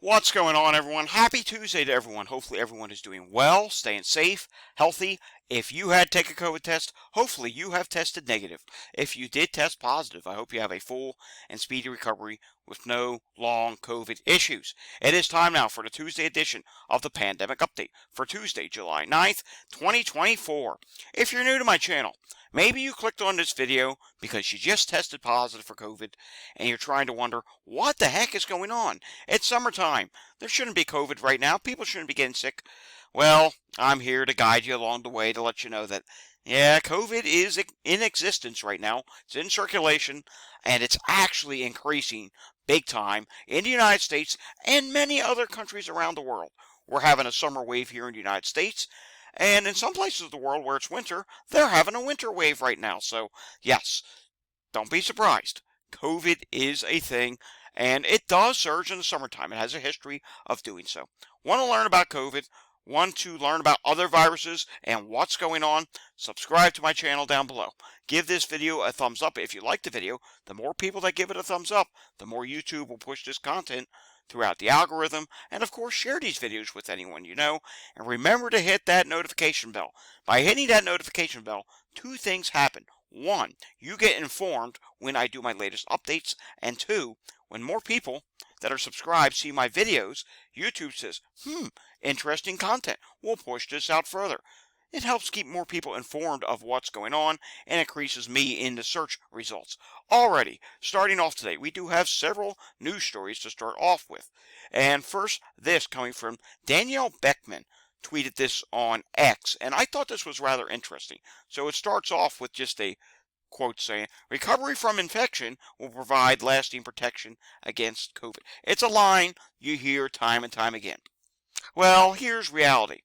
What's going on, everyone? Happy Tuesday to everyone. Hopefully everyone is doing well, staying safe, healthy. If you had to take a COVID test, hopefully you have tested negative. If you did test positive, I hope you have a full and speedy recovery with no long COVID issues. It is time now for the Tuesday edition of the Pandemic Update for Tuesday, July 9th, 2024. If you're new to my channel, maybe you clicked on this video because you just tested positive for COVID and you're trying to wonder what the heck is going on. It's summertime. There shouldn't be COVID right now. People shouldn't be getting sick. Well, I'm here to guide you along the way to let you know that, yeah, COVID is in existence right now. It's in circulation, and it's actually increasing big time in the United States and many other countries around the world. We're having a summer wave here in the United States, and in some places of the world where it's winter, they're having a winter wave right now. So, yes, don't be surprised. COVID is a thing, and it does surge in the summertime. It has a history of doing so. Want to learn about COVID? Want to learn about other viruses and what's going on? Subscribe to my channel down below. Give this video a thumbs up if you like the video. The more people that give it a thumbs up, the more YouTube will push this content throughout the algorithm. And of course, share these videos with anyone you know. And remember to hit that notification bell. By hitting that notification bell, two things happen. One, you get informed when I do my latest updates, and two, when more people that are subscribed see my videos, YouTube says, interesting content. We'll push this out further. It helps keep more people informed of what's going on and increases me in the search results. Alrighty, starting off today, we do have several news stories to start off with. And first, this coming from Danielle Beckman. Tweeted this on X, and I thought this was rather interesting. So it starts off with just a quote saying, recovery from infection will provide lasting protection against COVID. It's a line you hear time and time again. Well, here's reality.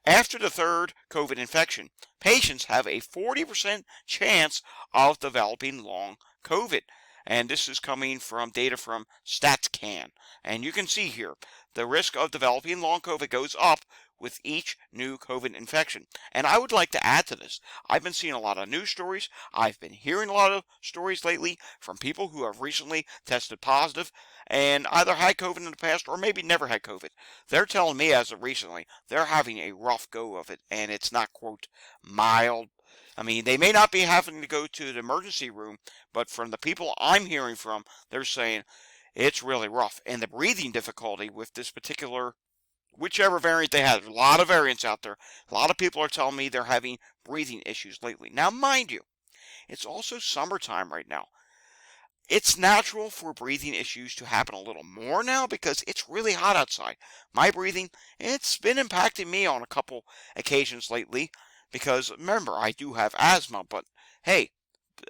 After the third COVID infection, patients have a 40% chance of developing long COVID. And this is coming from data from StatsCan. And you can see here, the risk of developing long COVID goes up with each new COVID infection. And I would like to add to this. I've been seeing a lot of news stories. I've been hearing a lot of stories lately from people who have recently tested positive and either had COVID in the past or maybe never had COVID. They're telling me as of recently, they're having a rough go of it, and it's not, quote, mild. I mean, they may not be having to go to the emergency room, but from the people I'm hearing from, they're saying it's really rough. And the breathing difficulty with this particular, whichever variant they have, there's a lot of variants out there. A lot of people are telling me they're having breathing issues lately. Now, mind you, it's also summertime right now. It's natural for breathing issues to happen a little more now because it's really hot outside. My breathing, it's been impacting me on a couple occasions lately because, remember, I do have asthma, but hey,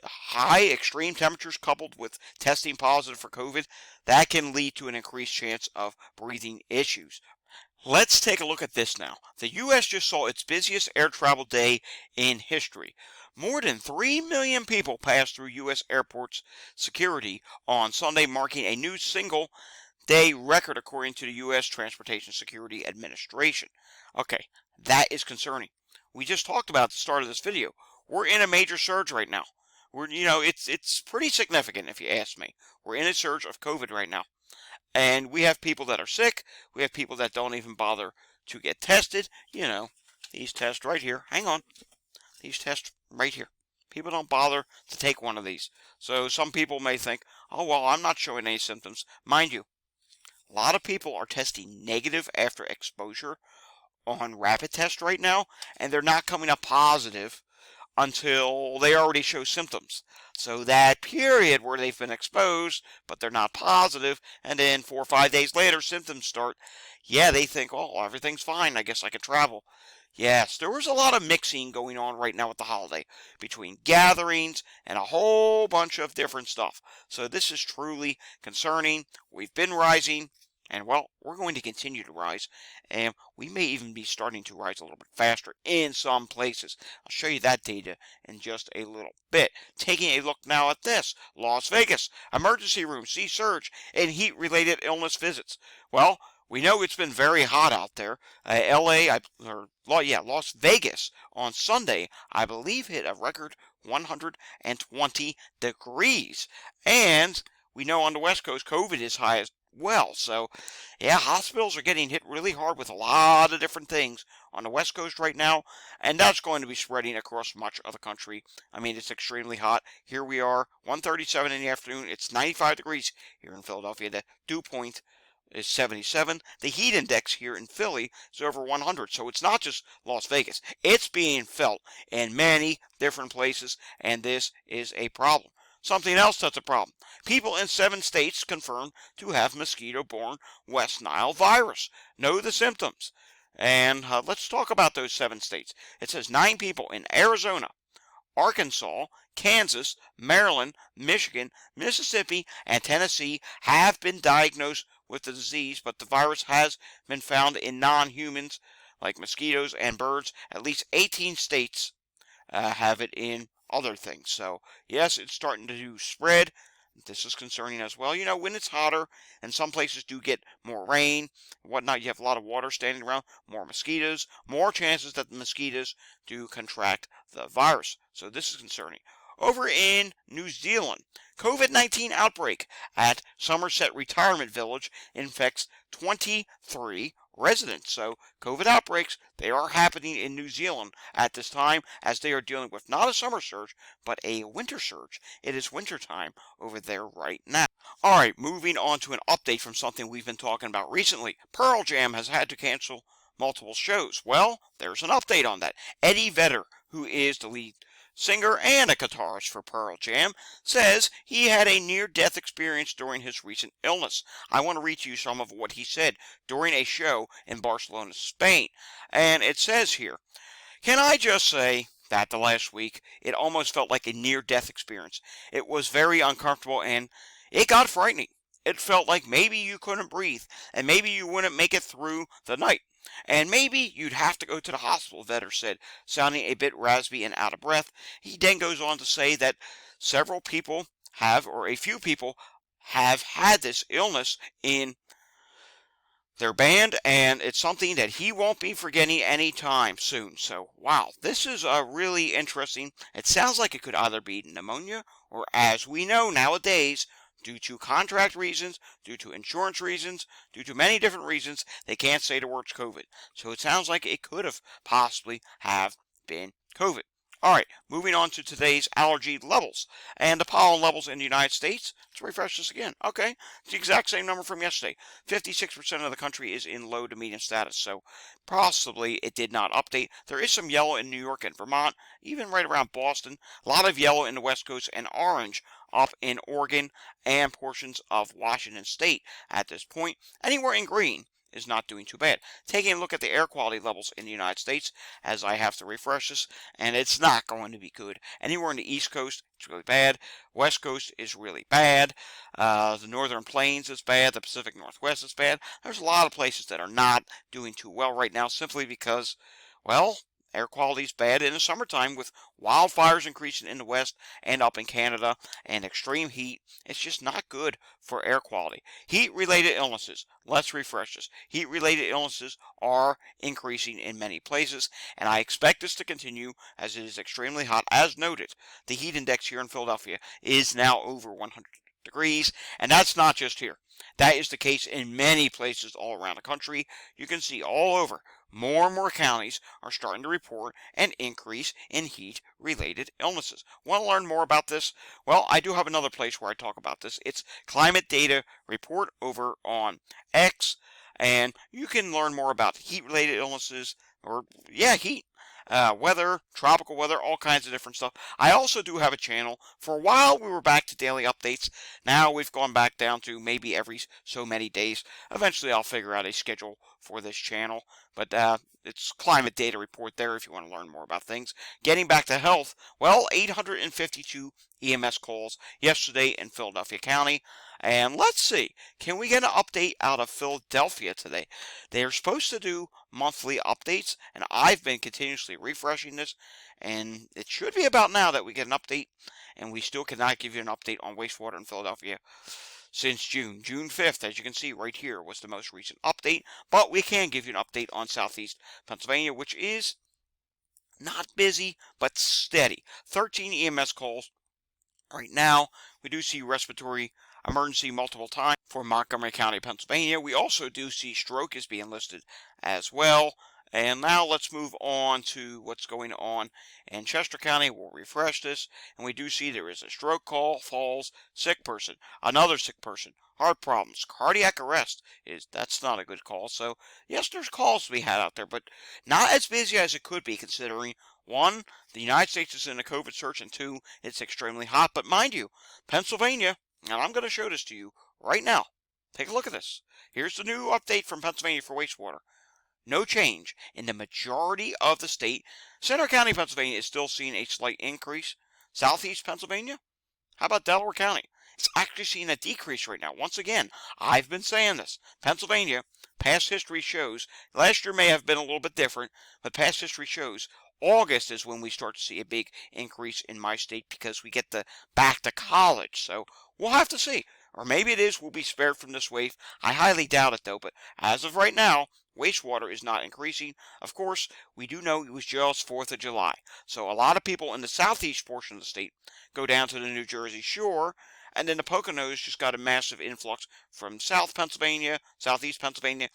high extreme temperatures coupled with testing positive for COVID, that can lead to an increased chance of breathing issues. Let's take a look at this now. The U.S. just saw its busiest air travel day in history. More than 3 million people passed through U.S. airports security on Sunday, marking a new single-day record according to the U.S. Transportation Security Administration. Okay, that is concerning. We just talked about at the start of this video. We're in a major surge right now. It's pretty significant if you ask me. We're in a surge of COVID right now. And we have people that are sick. We have people that don't even bother to get tested. You know, these tests right here. Hang on. These tests right here. People don't bother to take one of these. So some people may think, oh, well, I'm not showing any symptoms. Mind you, a lot of people are testing negative after exposure on rapid tests right now, and they're not coming up positive until they already show symptoms. So that period where they've been exposed, but they're not positive, and then 4 or 5 days later, symptoms start. Yeah, they think, oh, everything's fine. I guess I can travel. Yes, there was a lot of mixing going on right now with the holiday between gatherings and a whole bunch of different stuff. So this is truly concerning. We've been rising. And, well, we're going to continue to rise, and we may even be starting to rise a little bit faster in some places. I'll show you that data in just a little bit. Taking a look now at this. Las Vegas, emergency room, see surge in heat-related illness visits. Well, we know it's been very hot out there. Las Vegas on Sunday, I believe, hit a record 120 degrees. And we know on the West Coast, COVID is high as well. So, yeah, hospitals are getting hit really hard with a lot of different things on the West Coast right now, and that's going to be spreading across much of the country. I mean, it's extremely hot. Here we are, 1:37 in the afternoon. It's 95 degrees here in Philadelphia. The dew point is 77. The heat index here in Philly is over 100. So it's not just Las Vegas. It's being felt in many different places, and this is a problem. Something else that's a problem. People in 7 states confirmed to have mosquito-borne West Nile virus. Know the symptoms. And let's talk about those 7 states. It says 9 people in Arizona, Arkansas, Kansas, Maryland, Michigan, Mississippi, and Tennessee have been diagnosed with the disease, but the virus has been found in non-humans like mosquitoes and birds. At least 18 states have it in other things. So, yes, it's starting to spread. This is concerning as well. You know, when it's hotter and some places do get more rain, whatnot, you have a lot of water standing around, more mosquitoes, more chances that the mosquitoes do contract the virus. So this is concerning. Over in New Zealand, COVID-19 outbreak at Somerset Retirement Village infects 23 residents. So COVID outbreaks, they are happening in New Zealand at this time as they are dealing with not a summer surge, but a winter surge. It is winter time over there right now. All right, moving on to an update from something we've been talking about recently. Pearl Jam has had to cancel multiple shows. Well, there's an update on that. Eddie Vedder, who is the lead singer and a guitarist for Pearl Jam, says he had a near-death experience during his recent illness. I want to read you some of what he said during a show in Barcelona, Spain. And it says here, can I just say that the last week, it almost felt like a near-death experience. It was very uncomfortable and it got frightening. It felt like maybe you couldn't breathe and maybe you wouldn't make it through the night. And maybe you'd have to go to the hospital, Vedder said, sounding a bit raspy and out of breath. He then goes on to say that several people have, or a few people have had this illness in their band, and it's something that he won't be forgetting anytime soon. So, wow, this is really interesting. It sounds like it could either be pneumonia, or as we know nowadays, due to contract reasons, due to insurance reasons, due to many different reasons, they can't say the words COVID. So it sounds like it could have possibly have been COVID. All right, moving on to today's allergy levels and the pollen levels in the United States. Let's refresh this again. Okay, it's the exact same number from yesterday. 56% of the country is in low to medium status, so possibly it did not update. There is some yellow in New York and Vermont, even right around Boston. A lot of yellow in the West Coast and orange up in Oregon and portions of Washington State at this point. Anywhere in green is not doing too bad. Taking a look at the air quality levels in the United States, as I have to refresh this, and it's not going to be good. Anywhere in the East Coast, it's really bad. West Coast is really bad. The Northern Plains is bad. The Pacific Northwest is bad. There's a lot of places that are not doing too well right now simply because, well, air quality is bad in the summertime with wildfires increasing in the west and up in Canada and extreme heat. It's just not good for air quality. Heat-related illnesses. Let's refresh this. Heat-related illnesses are increasing in many places, and I expect this to continue as it is extremely hot. As noted, the heat index here in Philadelphia is now over 100 degrees, and that's not just here. That is the case in many places all around the country. You can see all over. More and more counties are starting to report an increase in heat-related illnesses. Want to learn more about this? Well, I do have another place where I talk about this. It's Climate Data Report over on X, and you can learn more about heat-related illnesses, or, yeah, heat. Weather, tropical weather, all kinds of different stuff. I also do have a channel. For a while, we were back to daily updates. Now we've gone back down to maybe every so many days. Eventually, I'll figure out a schedule for this channel. But it's Climate Data Report there if you want to learn more about things. Getting back to health, well, 852 EMS calls yesterday in Philadelphia County. And let's see, can we get an update out of Philadelphia today? They're supposed to do monthly updates, and I've been continuously refreshing this, and it should be about now that we get an update, and we still cannot give you an update on wastewater in Philadelphia since June. June 5th, as you can see right here, was the most recent update, but we can give you an update on Southeast Pennsylvania, which is not busy, but steady. 13 EMS calls. Right now, we do see respiratory emergency multiple times for Montgomery County, Pennsylvania. We also do see stroke is being listed as well. And now let's move on to what's going on in Chester County. We'll refresh this, and we do see there is a stroke call, falls, sick person, another sick person, heart problems, cardiac arrest. That's not a good call. So yes, there's calls to be had out there, but not as busy as it could be, considering one, the United States is in a COVID surge, and two, it's extremely hot. But mind you, Pennsylvania, and I'm going to show this to you right now. Take a look at this. Here's the new update from Pennsylvania for wastewater. No change in the majority of the state. Center County, Pennsylvania is still seeing a slight increase. Southeast Pennsylvania? How about Delaware County? It's actually seeing a decrease right now. Once again, I've been saying this. Pennsylvania, past history shows, last year may have been a little bit different, but past history shows August is when we start to see a big increase in my state because we get the back to college. So we'll have to see. Or maybe it is we'll be spared from this wave. I highly doubt it though, but as of right now, wastewater is not increasing. Of course, we do know it was just 4th of July. So a lot of people in the southeast portion of the state go down to the New Jersey shore, and then the Poconos just got a massive influx from South Pennsylvania, Southeast Pennsylvania,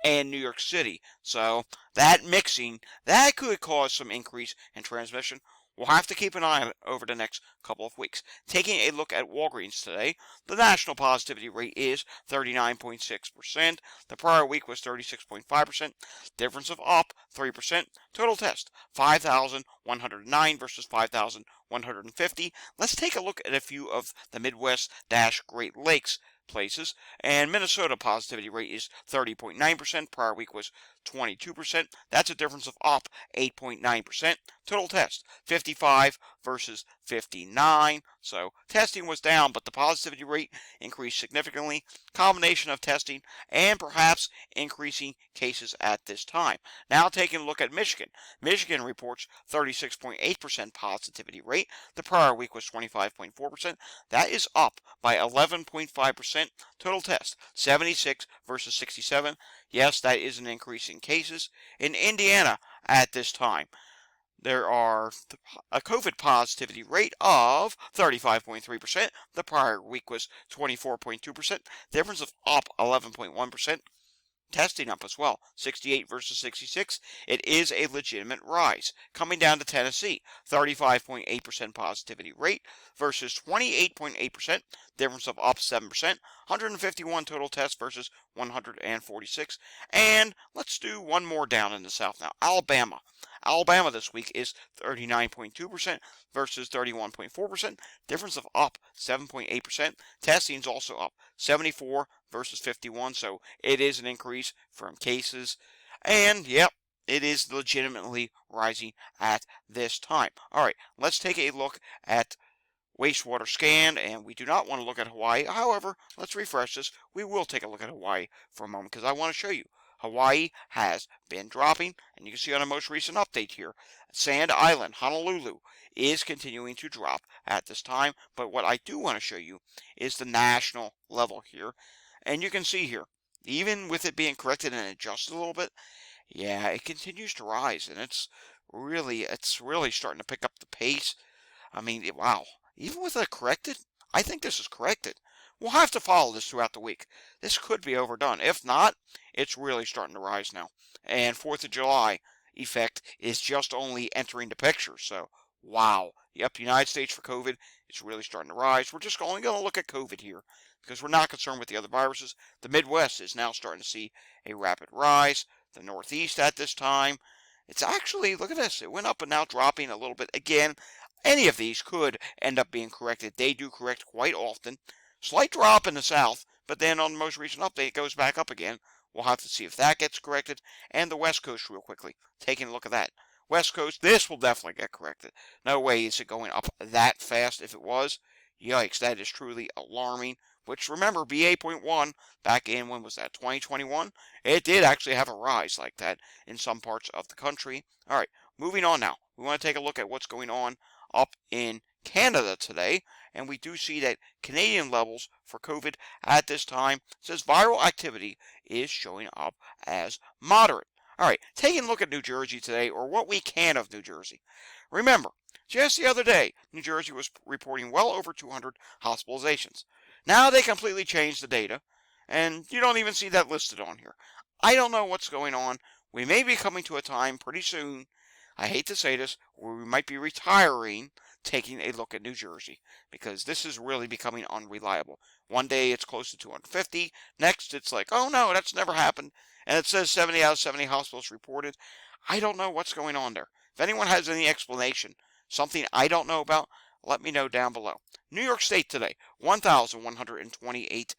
and New York City. So that mixing, that could cause some increase in transmission. We'll have to keep an eye on it over the next couple of weeks. Taking a look at Walgreens today, the national positivity rate is 39.6%. The prior week was 36.5%. Difference of up 3%. Total test 5,109 versus 5,150. Let's take a look at a few of the Midwest-Great Lakes places, and Minnesota positivity rate is 30.9%. Prior week was 22%. That's a difference of up 8.9%. Total test 55 versus 59. So testing was down, but the positivity rate increased significantly. Combination of testing and perhaps increasing cases at this time. Now taking a look at Michigan. Michigan reports 36.8% positivity rate. The prior week was 25.4%. That is up by 11.5%. Total test 76 versus 67. Yes, that is an increase in cases. In Indiana at this time, there are a COVID positivity rate of 35.3%. The prior week was 24.2%. Difference of up 11.1%. Testing up as well, 68 versus 66. It is a legitimate rise. Coming down to Tennessee, 35.8% positivity rate versus 28.8%. Difference of up 7%. 151 total tests versus 146. And let's do one more down in the south now. Alabama. Alabama this week is 39.2% versus 31.4%. Difference of up 7.8%. Testing is also up 74 versus 51. So it is an increase from cases. And yep, it is legitimately rising at this time. All right, let's take a look at wastewater scan, and we do not want to look at Hawaii. However, let's refresh this. We will take a look at Hawaii for a moment because I want to show you. Hawaii has been dropping, and you can see on a most recent update here, Sand Island, Honolulu, is continuing to drop at this time. But what I do want to show you is the national level here. And you can see here, even with it being corrected and adjusted a little bit, yeah, it continues to rise, and it's really starting to pick up the pace. I mean, wow. Even with it corrected, I think this is corrected. We'll have to follow this throughout the week. This could be overdone. If not, it's really starting to rise now. And 4th of July effect is just only entering the picture. So, wow. Yep, the United States for COVID is really starting to rise. We're just only going to look at COVID here because we're not concerned with the other viruses. The Midwest is now starting to see a rapid rise. The Northeast at this time, it's actually, look at this, it went up and now dropping a little bit. Again, any of these could end up being corrected. They do correct quite often. Slight drop in the south, but then on the most recent update, it goes back up again. We'll have to see if that gets corrected. And the West Coast real quickly. Taking a look at that. West Coast, this will definitely get corrected. No way is it going up that fast. If it was, yikes, that is truly alarming. Which, remember, BA.1, back in, when was that, 2021? It did actually have a rise like that in some parts of the country. All right, moving on now. We want to take a look at what's going on up in Canada today, and we do see that Canadian levels for COVID at this time says viral activity is showing up as moderate. All right, taking a look at New Jersey today, or what we can of New Jersey. Remember, just the other day, New Jersey was reporting well over 200 hospitalizations. Now they completely changed the data, and you don't even see that listed on here. I don't know what's going on. We may be coming to a time pretty soon, I hate to say this, where we might be retiring, taking a look at New Jersey, because this is really becoming unreliable. One day it's close to 250, next it's like, oh no, that's never happened, and it says 70 out of 70 hospitals reported. I don't know what's going on there. If anyone has any explanation, something I don't know about, let me know down below. New York State today, 1,128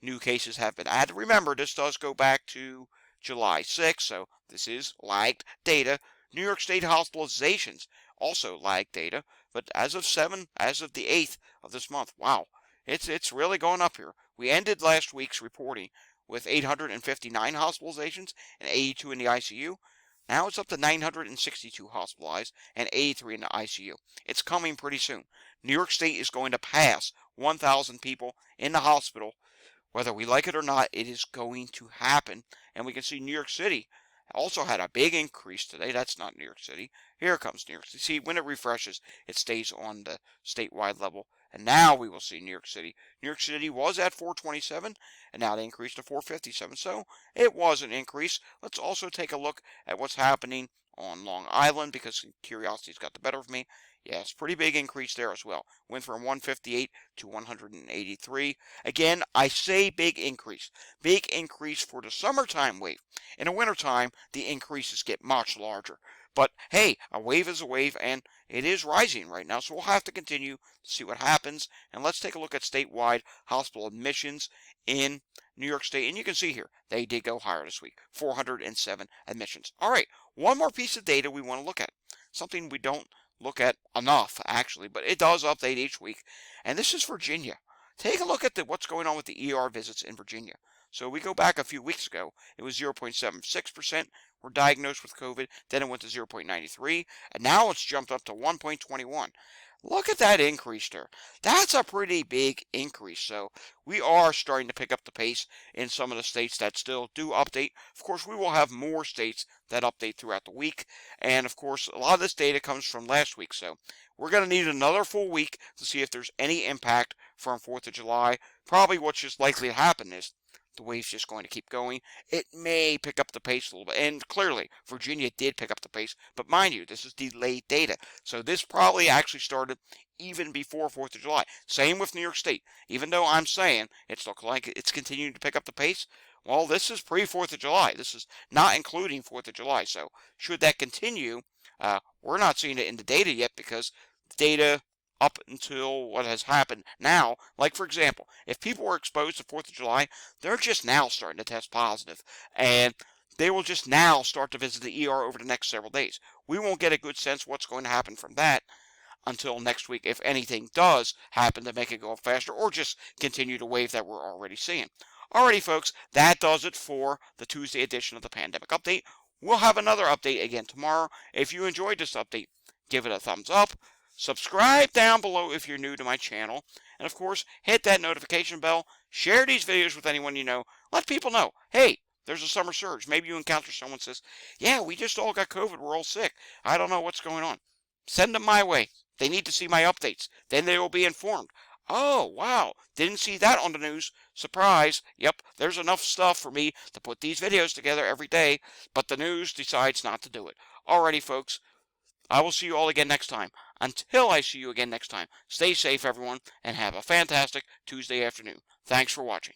new cases have been added. Remember, this does go back to July 6th, so this is lagged data. New York State hospitalizations, also lagged data, but as of the 8th of this month, wow, it's really going up here. We ended last week's reporting with 859 hospitalizations and 82 in the ICU. Now it's up to 962 hospitalized and 83 in the ICU. It's coming pretty soon. New York State is going to pass 1,000 people in the hospital. Whether we like it or not, it is going to happen. And we can see New York City also had a big increase today. That's not New York City. Here comes New York City. See, when it refreshes, it stays on the statewide level. And now we will see New York City. New York City was at 427, and now they increased to 457. So it was an increase. Let's also take a look at what's happening on Long Island, because curiosity's got the better of me. Yes, pretty big increase there as well. Went from 158 to 183. Again, I say big increase. Big increase for the summertime wave. In the wintertime, the increases get much larger. But hey, a wave is a wave, and it is rising right now, so we'll have to continue to see what happens. And let's take a look at statewide hospital admissions in New York State. And you can see here, they did go higher this week, 407 admissions. All right, one more piece of data we want to look at. Something we don't look at enough, actually, but it does update each week. And this is Virginia. Take a look at what's going on with the ER visits in Virginia. So we go back a few weeks ago, it was 0.76% were diagnosed with COVID, then it went to 0.93, and now it's jumped up to 1.21. Look at that increase there. That's a pretty big increase. So we are starting to pick up the pace in some of the states that still do update. Of course, we will have more states that update throughout the week. And of course, a lot of this data comes from last week. So we're going to need another full week to see if there's any impact from 4th of July. Probably what's just likely to happen is the wave's just going to keep going. It may pick up the pace a little bit. And clearly, Virginia did pick up the pace. But mind you, this is delayed data. So this probably actually started even before 4th of July. Same with New York State. Even though I'm saying it's looking like it's continuing to pick up the pace, well, this is pre-4th of July. This is not including 4th of July. So should that continue, we're not seeing it in the data yet, because the data up until what has happened now, like for example, if people were exposed to 4th of July, they're just now starting to test positive, and they will just now start to visit the ER over the next several days. We won't get a good sense what's going to happen from that until next week, if anything does happen to make it go up faster, or just continue the wave that we're already seeing. Alrighty folks, that does it for the Tuesday edition of the Pandemic Update. We'll have another update again tomorrow. If you enjoyed this update, give it a thumbs up. Subscribe down below if you're new to my channel. And of course, hit that notification bell. Share these videos with anyone you know. Let people know, hey, there's a summer surge. Maybe you encounter someone says, yeah, we just all got COVID. We're all sick. I don't know what's going on. Send them my way. They need to see my updates. Then they will be informed. Oh, wow. Didn't see that on the news. Surprise. Yep, there's enough stuff for me to put these videos together every day, but the news decides not to do it. Alrighty, folks. I will see you all again next time. Until I see you again next time, stay safe, everyone, and have a fantastic Tuesday afternoon. Thanks for watching.